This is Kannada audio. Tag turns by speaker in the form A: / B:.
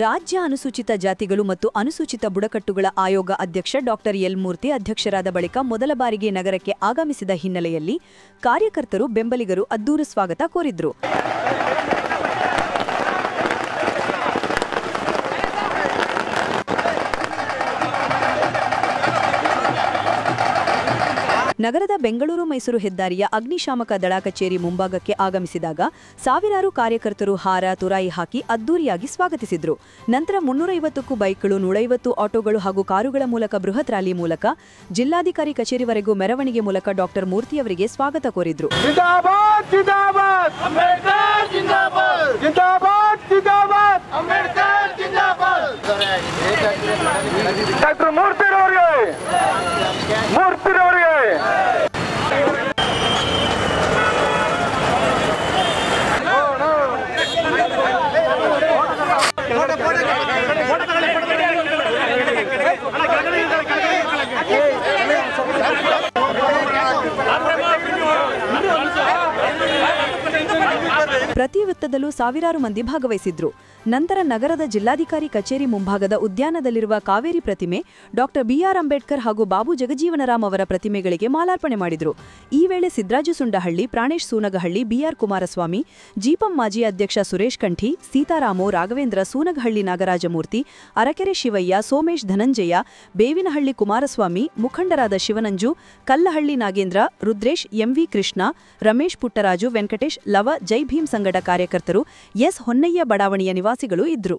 A: ರಾಜ್ಯ ಅನುಸೂಚಿತ ಜಾತಿಗಳು ಮತ್ತು ಅನುಸೂಚಿತ ಬುಡಕಟ್ಟುಗಳ ಆಯೋಗ ಅಧ್ಯಕ್ಷ ಡಾಕ್ಟರ್ ಎಲ್ ಮೂರ್ತಿ ಅಧ್ಯಕ್ಷರಾದ ಬಳಿಕ ಮೊದಲ ಬಾರಿಗೆ ನಗರಕ್ಕೆ ಆಗಮಿಸಿದ ಹಿನ್ನೆಲೆಯಲ್ಲಿ ಕಾರ್ಯಕರ್ತರು ಬೆಂಬಲಿಗರು ಅದ್ದೂರಿ ಸ್ವಾಗತ ಕೋರಿದ್ರು. ನಗರದ ಬೆಂಗಳೂರು-ಮೈಸೂರು ಹೆದ್ದಾರಿಯ ಅಗ್ನಿಶಾಮಕ ದಳ ಕಚೇರಿ ಮುಂಭಾಗಕ್ಕೆ ಆಗಮಿಸಿದಾಗ ಸಾವಿರಾರು ಕಾರ್ಯಕರ್ತರು ಹಾರ ತುರಾಯಿ ಹಾಕಿ ಅದ್ದೂರಿಯಾಗಿ ಸ್ವಾಗತಿಸಿದ್ರು. ನಂತರ 350ಕ್ಕೂ ಬೈಕ್ಗಳು, 150 ಆಟೋಗಳು ಹಾಗೂ ಕಾರುಗಳ ಮೂಲಕ ಬೃಹತ್ ರ್ಯಾಲಿ ಮೂಲಕ ಜಿಲ್ಲಾಧಿಕಾರಿ ಕಚೇರಿವರೆಗೂ ಮೆರವಣಿಗೆ ಮೂಲಕ ಡಾಕ್ಟರ್ ಮೂರ್ತಿಯವರಿಗೆ ಸ್ವಾಗತ ಕೋರಿದ್ರು. ಪ್ರತಿ ವೃತ್ತದಲ್ಲೂ ಸಾವಿರಾರು ಮಂದಿ ಭಾಗವಹಿಸಿದ್ರು. ನಂತರ ನಗರದ ಜಿಲ್ಲಾಧಿಕಾರಿ ಕಚೇರಿ ಮುಂಭಾಗದ ಉದ್ಯಾನದಲ್ಲಿರುವ ಕಾವೇರಿ ಪ್ರತಿಮೆ, ಡಾಕ್ಟರ್ ಬಿಆರ್ ಅಂಬೇಡ್ಕರ್ ಹಾಗೂ ಬಾಬು ಜಗಜೀವನರಾಮ್ ಅವರ ಪ್ರತಿಮೆಗಳಿಗೆ ಮಾಲಾರ್ಪಣೆ ಮಾಡಿದ್ರು. ಈ ವೇಳೆ ಸಿದ್ದರಾಜು ಸುಂಡಹಳ್ಳಿ, ಪ್ರಾಣೇಶ್ ಸೂನಗಹಳ್ಳಿ, ಬಿಆರ್ ಕುಮಾರಸ್ವಾಮಿ, ಜಿಪಂ ಮಾಜಿ ಅಧ್ಯಕ್ಷ ಸುರೇಶ್ ಕಂಠಿ, ಸೀತಾರಾಮು, ರಾಘವೇಂದ್ರ, ಸೂನಗಹಳ್ಳಿ ನಾಗರಾಜಮೂರ್ತಿ, ಅರಕೆರೆ ಶಿವಯ್ಯ, ಸೋಮೇಶ್ ಧನಂಜಯ, ಬೇವಿನಹಳ್ಳಿ ಕುಮಾರಸ್ವಾಮಿ, ಮುಖಂಡರಾದ ಶಿವನಂಜು, ಕಲ್ಲಹಳ್ಳಿ ನಾಗೇಂದ್ರ, ರುದ್ರೇಶ್, ಎಂವಿ ಕೃಷ್ಣ, ರಮೇಶ್ ಪುಟ್ಟರಾಜು, ವೆಂಕಟೇಶ್, ಲವ, ಜೈ ಭೀಮ್ ಸಂಗಡ ಕಾರ್ಯಕರ್ತರು, ಎಸ್ ಹೊನ್ನಯ್ಯ ಬಡಾವಣೆಯ ನಿವಾಸಿಗಳು ಇದ್ರು.